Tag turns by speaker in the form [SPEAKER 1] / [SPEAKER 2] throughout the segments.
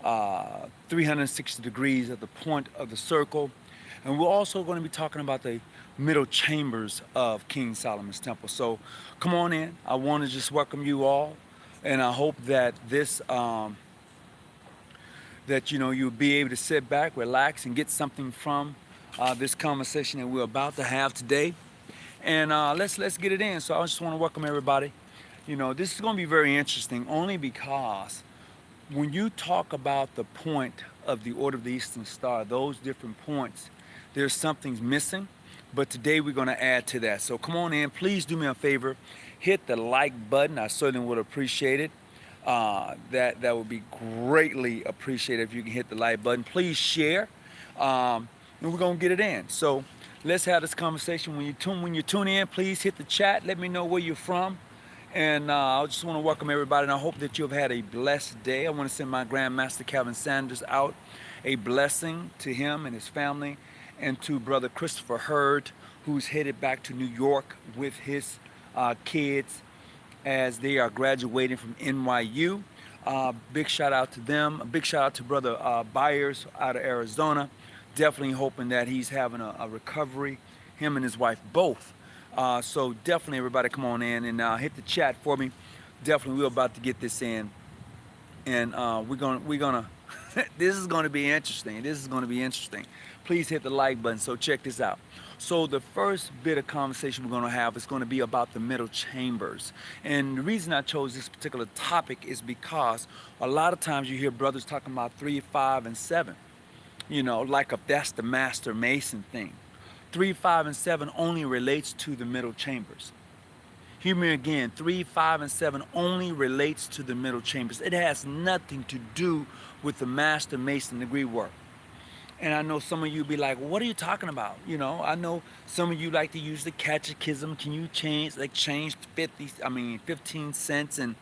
[SPEAKER 1] 360 degrees at the point of the circle. And we're also going to be talking about the middle chambers of King Solomon's temple. So come on in. I want to just welcome you all. And I hope that you'll be able to sit back, relax, and get something from this conversation that we're about to have today. And let's get it in. So I just want to welcome everybody. This is going to be very interesting only because when you talk about the point of the Order of the Eastern Star, those different points, there's something's missing. But today we're going to add to that. So come on in. Please do me a favor. Hit the like button. I certainly would appreciate it. That would be greatly appreciated if you can hit the like button. Please share. And we're going to get it in. So let's have this conversation. When you tune in, please hit the chat. Let me know where you're from. And I just want to welcome everybody, and I hope that you've had a blessed day. I want to send my Grandmaster Calvin Sanders out a blessing to him and his family, and to Brother Christopher Hurd, who's headed back to New York with his kids as they are graduating from NYU. Big shout out to them. A big shout out to Brother Byers out of Arizona. Definitely hoping that he's having a recovery, him and his wife both. So definitely everybody come on in and hit the chat for me. Definitely we're about to get this in, and we're gonna this is gonna be interesting. This is gonna be interesting. Please hit the like button. So check this out. So the first bit of conversation we're gonna have is gonna be about the middle chambers. And the reason I chose this particular topic is because a lot of times you hear brothers talking about 3, 5, and 7. Like if that's the Master Mason thing. 3, 5, and 7 only relates to the middle chambers. Hear me again. 3, 5, and 7 only relates to the middle chambers. It has nothing to do with the Master Mason degree work. And I know some of you be like, what are you talking about? I know some of you like to use the catechism. Can you change 15 cents and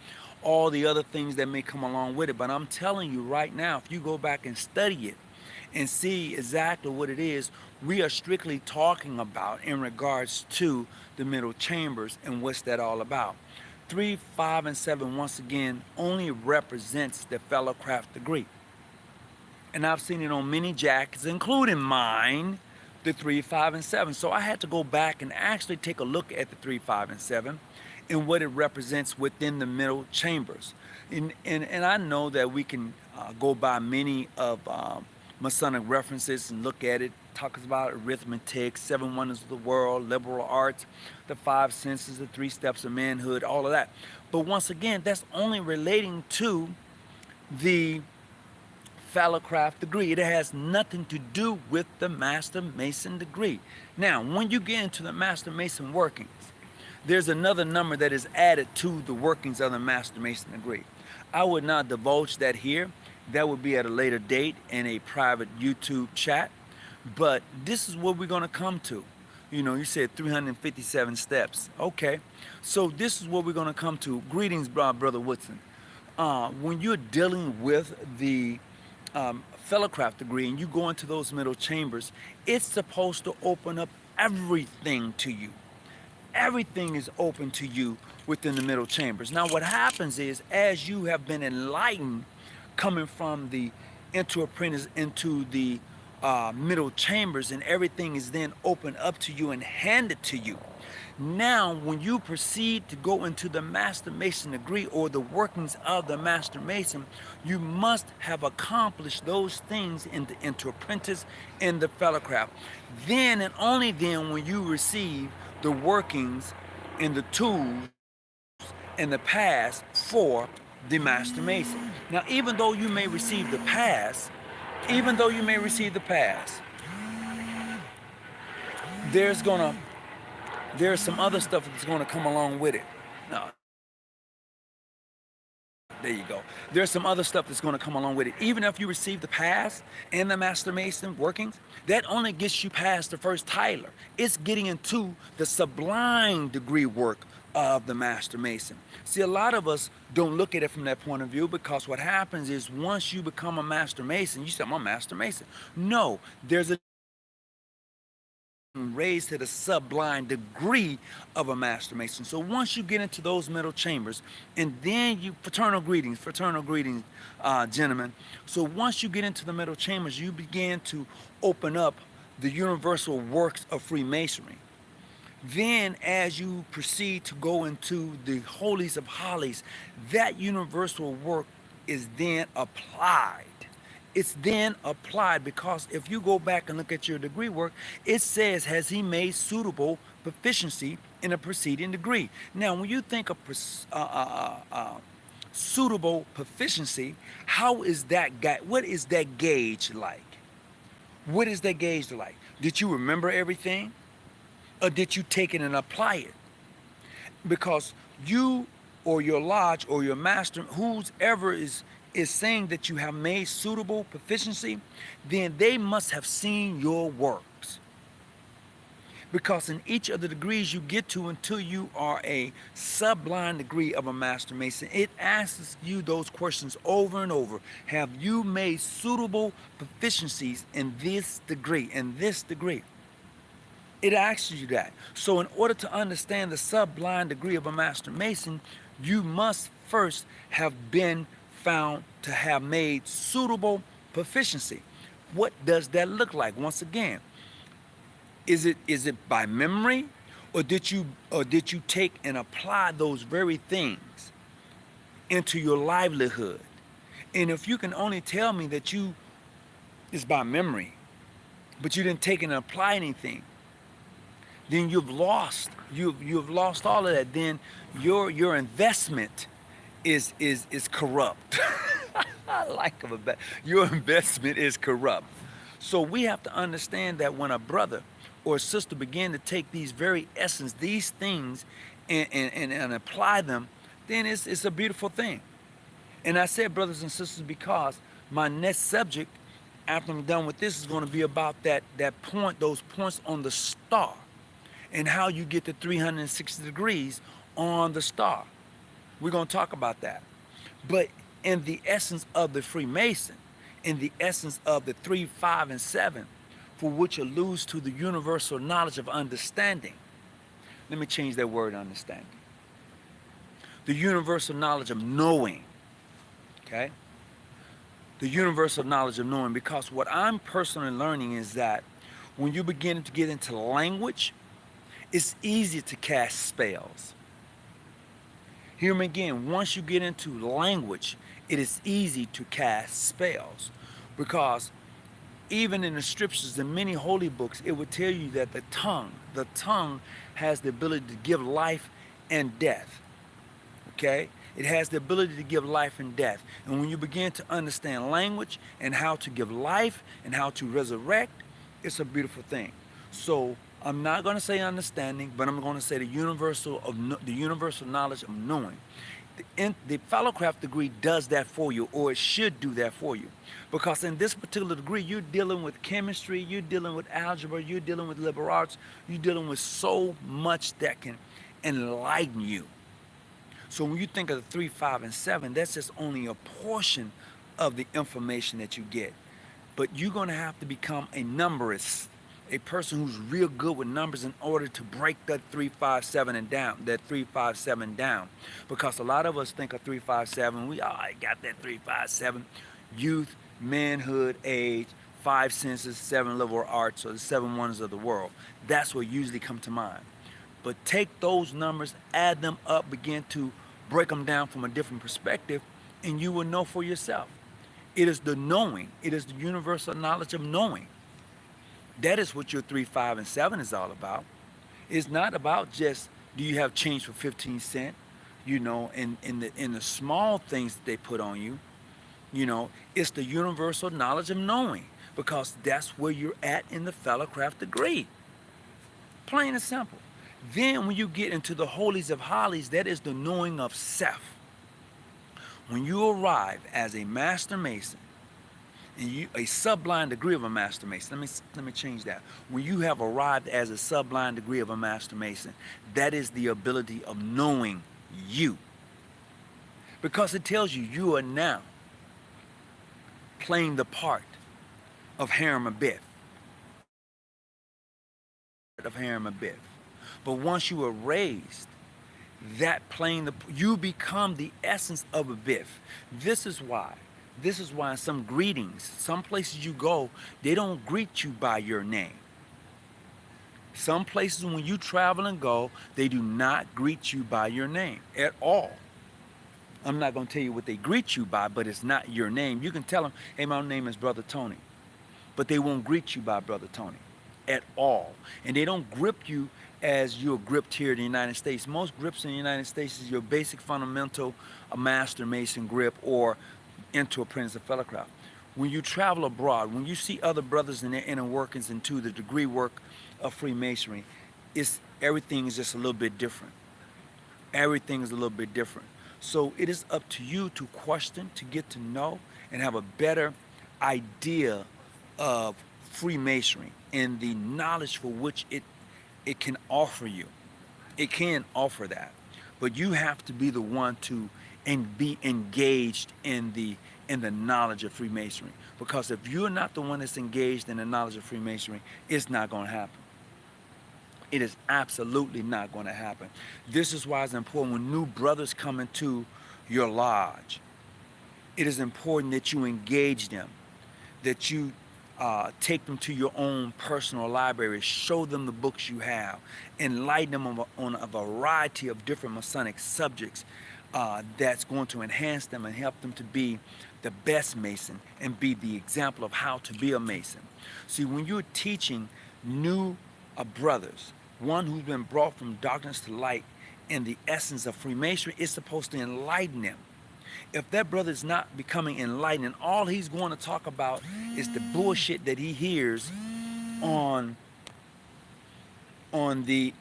[SPEAKER 1] all the other things that may come along with it? But I'm telling you right now, if you go back and study it and see exactly what it is, we are strictly talking about in regards to the middle chambers and what's that all about. 3, 5, and 7, once again, only represents the fellowcraft degree. And I've seen it on many jackets, including mine, the 3, 5, and 7. So I had to go back and actually take a look at the 3, 5, and 7 and what it represents within the middle chambers. And I know that we can go by many of Masonic references and look at it. Talks about arithmetic, 7 wonders of the world, liberal arts, the 5 senses, the 3 steps of manhood, all of that. But once again, that's only relating to the fellowcraft degree. It has nothing to do with the Master Mason degree. Now, when you get into the Master Mason workings, there's another number that is added to the workings of the Master Mason degree. I would not divulge that here. That would be at a later date in a private YouTube chat. But this is what we're going to come to. You said 357 steps. Okay. So this is what we're going to come to. Greetings, Brother Woodson. When you're dealing with the fellowcraft degree and you go into those middle chambers, it's supposed to open up everything to you. Everything is open to you within the middle chambers. Now what happens is, as you have been enlightened coming from the inter-apprentice into the middle chambers, and everything is then opened up to you and handed to you. Now, when you proceed to go into the Master Mason degree or the workings of the Master Mason, you must have accomplished those things in the inter-apprentice in the fellowcraft. Then and only then when you receive the workings and the tools in the pass for the Master Mason. Now, even though you may receive the pass, there's some other stuff that's gonna come along with it. Now, there you go. There's some other stuff that's gonna come along with it. Even if you receive the pass and the Master Mason workings, that only gets you past the first Tyler. It's getting into the sublime degree work of the Master Mason. See, a lot of us don't look at it from that point of view, because what happens is once you become a Master Mason, you say, I'm a Master Mason. No, there's a been raised to the sublime degree of a Master Mason. So once you get into those middle chambers, and then you, fraternal greetings, gentlemen. So once you get into the middle chambers, you begin to open up the universal works of Freemasonry. Then, as you proceed to go into the holies of holies, that universal work is then applied. It's then applied because if you go back and look at your degree work, it says, has he made suitable proficiency in a preceding degree? Now, when you think of suitable proficiency, how is that, what is that gauge like? What is that gauge like? Did you remember everything? Or did you take it and apply it? Because you or your lodge or your master, whoever is saying that you have made suitable proficiency, then they must have seen your works. Because in each of the degrees you get to until you are a sublime degree of a Master Mason, it asks you those questions over and over. Have you made suitable proficiencies in this degree, in this degree? It asks you that. So in order to understand the sublime degree of a Master Mason, you must first have been found to have made suitable proficiency. What does that look like? Once again, is it by memory, or did you take and apply those very things into your livelihood? And if you can only tell me that it's by memory, but you didn't take and apply anything, then you've lost all of that. Then your investment is corrupt. Like of a bad, your investment is corrupt. So we have to understand that when a brother or a sister begin to take these very essence, these things, and apply them, then it's a beautiful thing. And I said brothers and sisters because my next subject, after I'm done with this, is going to be about that point, those points on the star, and how you get to 360 degrees on the star. We're going to talk about that. But in the essence of the Freemason, in the essence of the 3, 5, and 7, for which alludes to the universal knowledge of understanding. Let me change that word, understanding. The universal knowledge of knowing, okay? The universal knowledge of knowing, because what I'm personally learning is that when you begin to get into language, it's easy to cast spells. Hear me again, once you get into language, it is easy to cast spells, because even in the scriptures, in many holy books, it would tell you that the tongue has the ability to give life and death, okay? It has the ability to give life and death. And when you begin to understand language and how to give life and how to resurrect, it's a beautiful thing. So I'm not going to say understanding, but I'm going to say the universal knowledge of knowing. The fellowcraft degree does that for you, or it should do that for you, because in this particular degree, you're dealing with chemistry, you're dealing with algebra, you're dealing with liberal arts, you're dealing with so much that can enlighten you. So when you think of the 3, 5, and 7, that's just only a portion of the information that you get. But you're going to have to become a numberist, a person who's real good with numbers, in order to break that 3, 5, 7 and down, that 3, 5, 7 down. Because a lot of us think of 3, 5, 7, I got that 3, 5, 7, youth, manhood, age, 5 senses, 7 liberal arts, or the 7 wonders of the world. That's what usually come to mind. But take those numbers, add them up, begin to break them down from a different perspective, and you will know for yourself. It is the knowing. It is the universal knowledge of knowing. That is what your 3, 5, and 7 is all about. It's not about just, do you have change for 15 cents? You know, in the small things that they put on you. You know, it's the universal knowledge of knowing, because that's where you're at in the fellowcraft degree. Plain and simple. Then when you get into the holies of holies, that is the knowing of self. When you arrive as a Master Mason, and a sublime degree of a Master Mason, let me change that. When you have arrived as a sublime degree of a Master Mason, that is the ability of knowing you. Because it tells you, you are now playing the part of Hiram Abiff. of Harem Abiff. But once you are raised, that playing the you become the essence of a biff. This is why. This is why some greetings, some places you go, they don't greet you by your name. Some places when you travel and go, they do not greet you by your name at all. I'm not going to tell you what they greet you by, but it's not your name. You can tell them, hey, my name is Brother Tony. But they won't greet you by Brother Tony at all. And they don't grip you as you're gripped here in the United States. Most grips in the United States is your basic fundamental, a master mason grip or into apprentice of fellowcraft. When you travel abroad, when you see other brothers in their inner workings into the degree work of Freemasonry, everything is just a little bit different. Everything is a little bit different. So it is up to you to question, to get to know, and have a better idea of Freemasonry and the knowledge for which it can offer you. It can offer that. But you have to be the one to and be engaged in the knowledge of Freemasonry. Because if you're not the one that's engaged in the knowledge of Freemasonry, it's not going to happen. It is absolutely not going to happen. This is why it's important when new brothers come into your lodge. It is important that you engage them, that you take them to your own personal library, show them the books you have, enlighten them on a variety of different Masonic subjects that's going to enhance them and help them to be the best Mason and be the example of how to be a Mason. See, when you're teaching new brothers, one who's been brought from darkness to light in the essence of Freemasonry, is supposed to enlighten them. If that brother is not becoming enlightened, and all he's going to talk about is the bullshit that he hears on the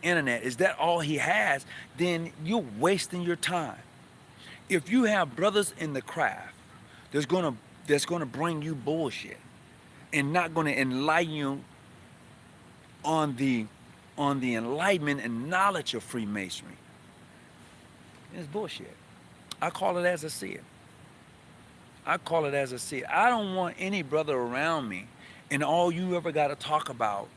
[SPEAKER 1] internet, is that all he has, then you're wasting your time. If you have brothers in the craft that's gonna bring you bullshit and not gonna enlighten you on the enlightenment and knowledge of Freemasonry, it's bullshit. I call it as I see it. I call it as I see it. I don't want any brother around me and all you ever got to talk about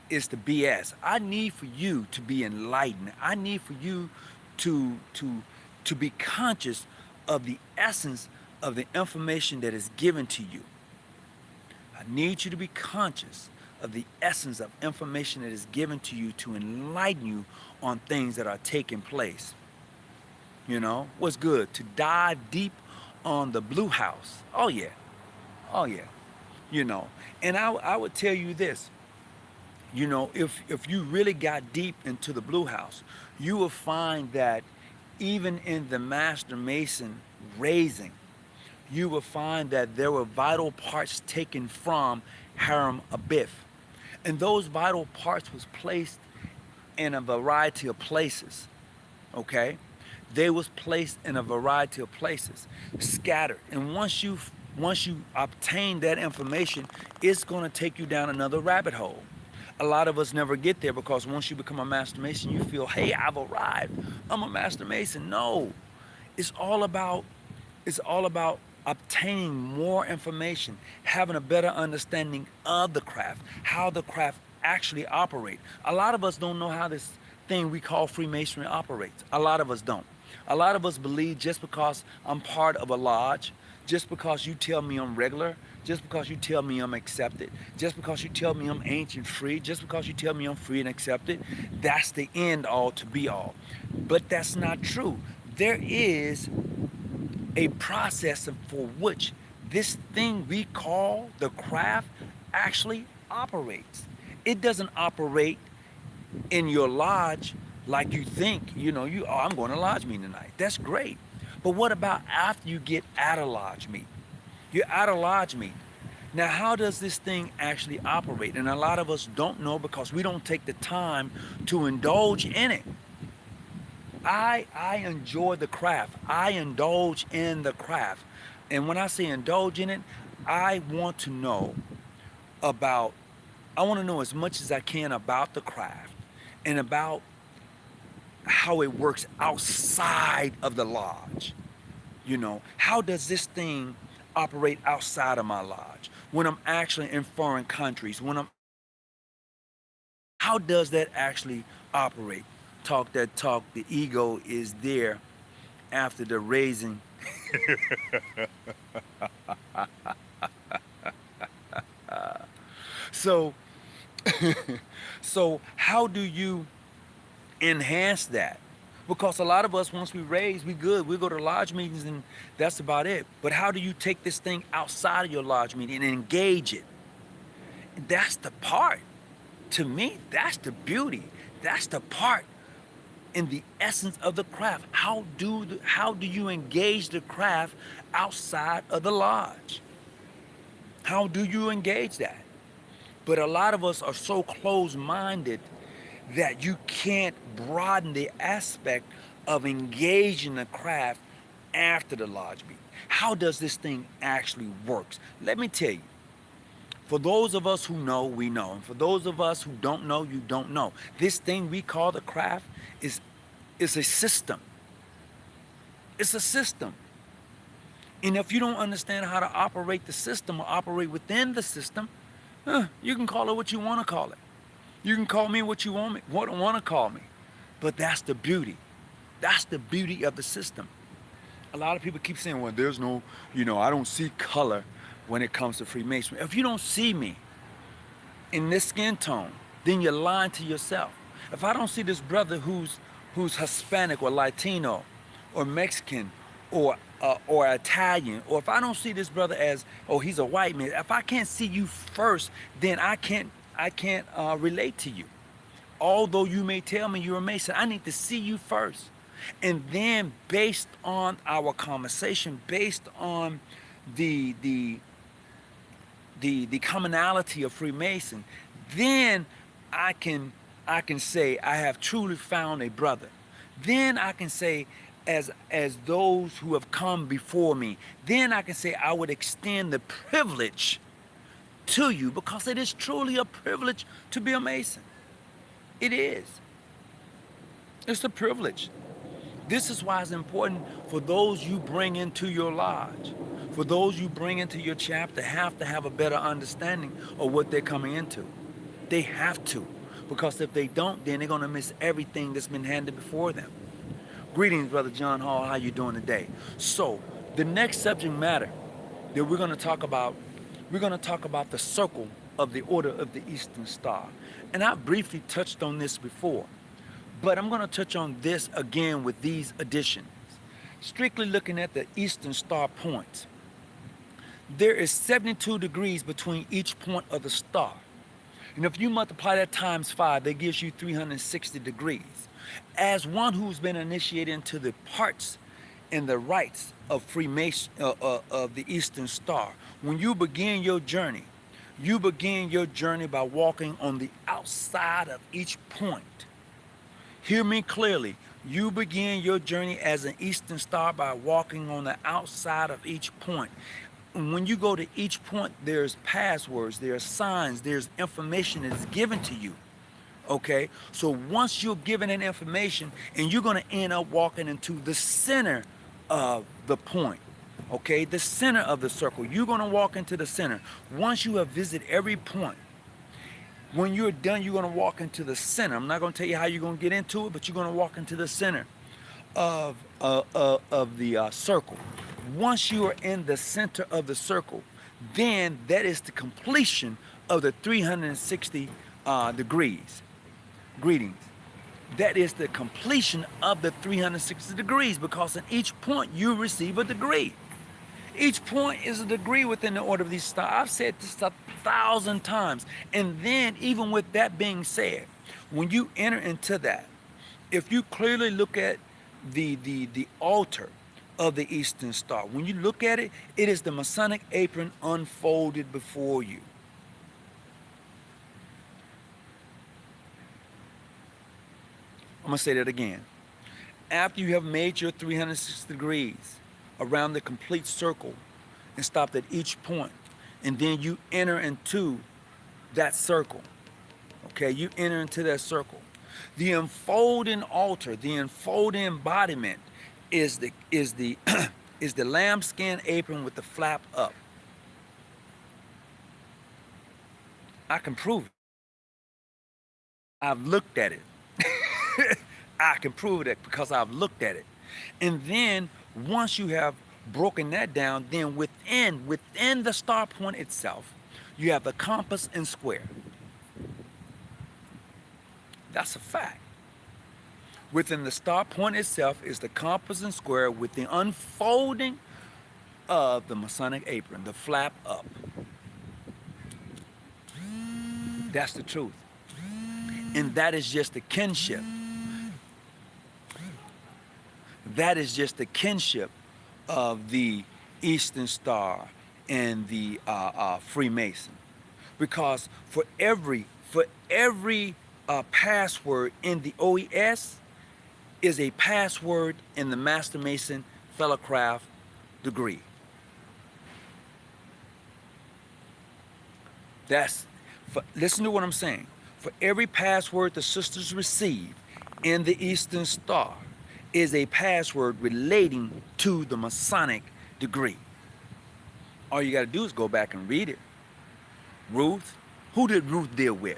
[SPEAKER 1] is the BS. I need for you to be enlightened. I need for you to be conscious of the essence of the information that is given to you. I need you to be conscious of the essence of information that is given to you to enlighten you on things that are taking place. You know, what's good? To dive deep on the Blue House. Oh yeah. Oh yeah. You know, and I would tell you this. You know, if you really got deep into the Blue House, you will find that even in the Master Mason raising, you will find that there were vital parts taken from Harem Abiff. And those vital parts was placed in a variety of places, okay? They was placed in a variety of places, scattered. And once you obtain that information, it's gonna take you down another rabbit hole. A lot of us never get there because once you become a Master Mason, you feel, hey, I've arrived. I'm a Master Mason. No, it's all about obtaining more information, having a better understanding of the craft, how the craft actually operate. A lot of us don't know how this thing we call Freemasonry operates. A lot of us don't. A lot of us believe just because I'm part of a lodge, just because you tell me I'm regular, just because you tell me I'm accepted, just because you tell me I'm ancient free, just because you tell me I'm free and accepted, that's the end all to be all. But that's not true. There is a process for which this thing we call the craft actually operates. It doesn't operate in your lodge like you think, oh, I'm going to lodge meeting tonight. That's great. But what about after you get out of lodge meeting? You're out of lodge meeting. Now, how does this thing actually operate? And a lot of us don't know because we don't take the time to indulge in it. I enjoy the craft. I indulge in the craft. And when I say indulge in it, I want to know as much as I can about the craft and about how it works outside of the lodge. How does this thing operate outside of my lodge when I'm actually in foreign countries, when I'm How does that actually operate? Talk that talk, the ego is there after the raising. So, so how do you enhance that? Because a lot of us, once we raise, we good. We go to lodge meetings and that's about it. But how do you take this thing outside of your lodge meeting and engage it? That's the part. To me, that's the beauty. That's the part in the essence of the craft. How do you engage the craft outside of the lodge? How do you engage that? But a lot of us are so closed-minded that you can't broaden the aspect of engaging the craft after the lodge meeting. How does this thing actually works? Let me tell you. For those of us who know, we know. And for those of us who don't know, you don't know. This thing we call the craft is, is a system. It's a system. And if you don't understand how to operate the system or operate within the system, you can call it what you want to call it. You can call me what you want to call me. But that's the beauty. That's the beauty of the system. A lot of people keep saying, well, there's no, I don't see color when it comes to Freemasonry. If you don't see me in this skin tone, then you're lying to yourself. If I don't see this brother who's Hispanic or Latino or Mexican or Italian, or if I don't see this brother as, oh, he's a white man, if I can't see you first, then I can't relate to you. Although you may tell me you're a Mason, I need to see you first. And then based on our conversation, based on the commonality of Freemason, then I can say I have truly found a brother. Then I can say, as those who have come before me, then I can say I would extend the privilege to you, because it is truly a privilege to be a Mason. It is. It's a privilege. This is why it's important for those you bring into your lodge, for those you bring into your chapter, have to have a better understanding of what they're coming into. They have to, because if they don't, then they're going to miss everything that's been handed before them. Greetings, Brother John Hall. How you doing today? So, the next subject matter that we're going to talk about the circle of the Order of the Eastern Star. And I briefly touched on this before, but I'm going to touch on this again with these additions. Strictly looking at the Eastern Star points, there is 72 degrees between each point of the star. And if you multiply that times 5, that gives you 360 degrees. As one who's been initiated into the parts and the rites of Freemason, of the Eastern Star, when you begin your journey by walking on the outside of each point. Hear me clearly. You begin your journey as an Eastern Star by walking on the outside of each point. And when you go to each point, there's passwords, there's signs, there's information that's given to you. Okay? So once you're given that information, and you're going to end up walking into the center of the point. Okay? The center of the circle. You're going to walk into the center. Once you have visited every point, when you're done, you're going to walk into the center. I'm not going to tell you how you're going to get into it, but you're going to walk into the center of the circle. Once you are in the center of the circle, then that is the completion of the 360 degrees. Greetings. That is the completion of the 360 degrees, because in each point you receive a degree. Each point is a degree within the Order of the Star. I've said this 1,000 times. And then, even with that being said, when you enter into that, if you clearly look at the altar of the Eastern Star, when you look at it, it is the Masonic apron unfolded before you. I'm going to say that again. After you have made your 360 degrees around the complete circle and stopped at each point, and then you enter into that circle. Okay, you enter into that circle. The unfolding altar, the unfolding embodiment is the is the lambskin apron with the flap up. I can prove it. I've looked at it. I can prove that because I've looked at it. And then once you have broken that down, then within the star point itself, you have the compass and square. That's a fact. Within the star point itself is the compass and square with the unfolding of the Masonic apron, the flap up. That's the truth. And that is just the kinship. That is just the kinship of the Eastern Star and the Freemason. Because for every password in the OES is a password in the Master Mason Fellowcraft degree. Listen to what I'm saying. For every password the sisters receive in the Eastern Star is a password relating to the Masonic degree. All you got to do is go back and read it. Ruth, who did Ruth deal with?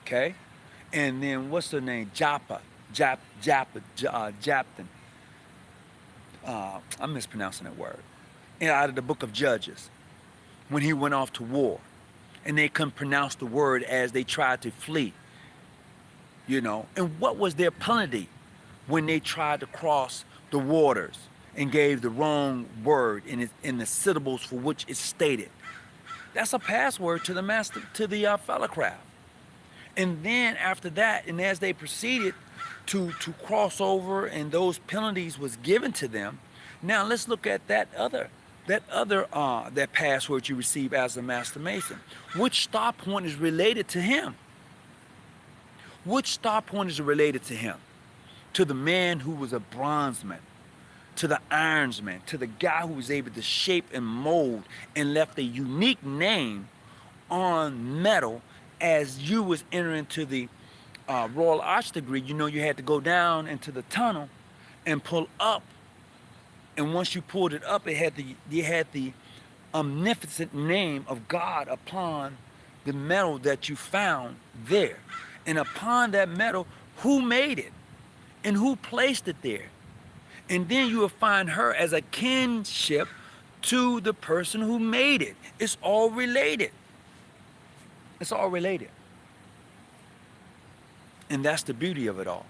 [SPEAKER 1] Okay, and then what's her name? Japton. I'm mispronouncing that word. And out of the book of Judges, when he went off to war, and they couldn't pronounce the word as they tried to flee. And what was their penalty when they tried to cross the waters and gave the wrong word in the syllables for which it's stated? That's a password to the Fellowcraft. And then after that, and as they proceeded to cross over, and those penalties was given to them. Now let's look at that password you receive as a Master Mason. Which star point is related to him? Which star point is related to him? To the man who was a bronzeman, to the ironsman, to the guy who was able to shape and mold and left a unique name on metal. As you was entering to the Royal Arch degree, you had to go down into the tunnel and pull up. And once you pulled it up, it had the omnipotent name of God upon the metal that you found there. And upon that metal, who made it and who placed it there. And then you will find her as a kinship to the person who made it. It's all related. It's all related. And that's the beauty of it all.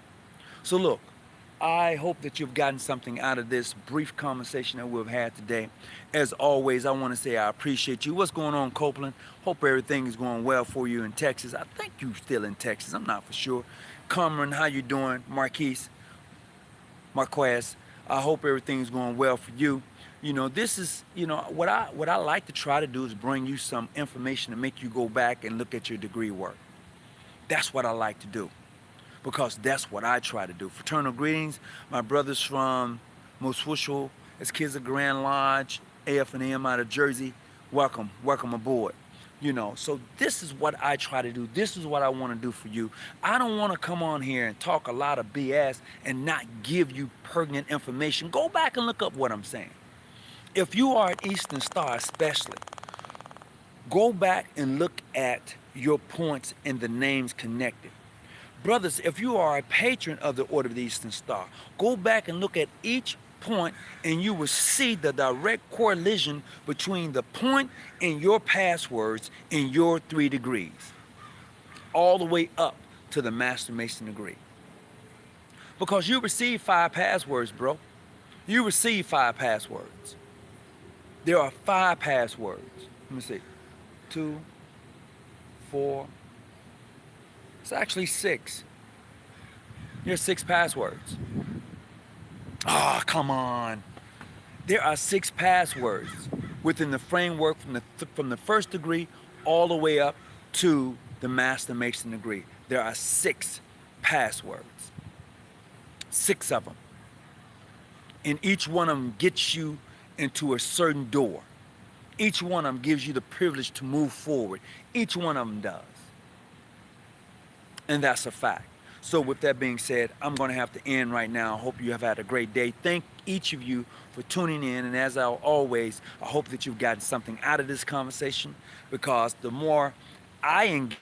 [SPEAKER 1] So look, I hope that you've gotten something out of this brief conversation that we've had today. As always, I want to say I appreciate you. What's going on, Copeland? Hope everything is going well for you in Texas. I think you're still in Texas. I'm not for sure. Cameron, how you doing? Marquez, I hope everything's going well for you. This is, what I like to try to do is bring you some information to make you go back and look at your degree work. That's what I like to do, because that's what I try to do. Fraternal greetings, my brothers from Moswishel, as kids of Grand Lodge, AF&M out of Jersey. Welcome aboard. So this is what I try to do. This is what I want to do for you. I don't want to come on here and talk a lot of BS and not give you pertinent information. Go back and look up what I'm saying. If you are an Eastern Star especially, go back and look at your points and the names connected. Brothers, if you are a patron of the Order of the Eastern Star, go back and look at each point and you will see the direct correlation between the point and your passwords in your 3 degrees, all the way up to the Master Mason degree. Because you receive 5 passwords, bro. You receive 5 passwords. There are 5 passwords. Let me see. 2, 4. It's actually 6. There's 6 passwords. Ah, come on. There are 6 passwords within the framework from the first degree all the way up to the Master Mason degree. There are 6 passwords. 6 of them. And each one of them gets you into a certain door. Each one of them gives you the privilege to move forward. Each one of them does. And that's a fact. So with that being said, I'm going to have to end right now. I hope you have had a great day. Thank each of you for tuning in. And as always, I hope that you've gotten something out of this conversation, because the more I engage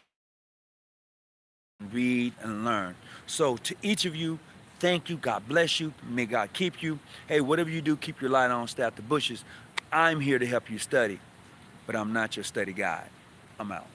[SPEAKER 1] read, and learn. So to each of you, thank you. God bless you. May God keep you. Hey, whatever you do, keep your light on, stay out the bushes. I'm here to help you study, but I'm not your study guide. I'm out.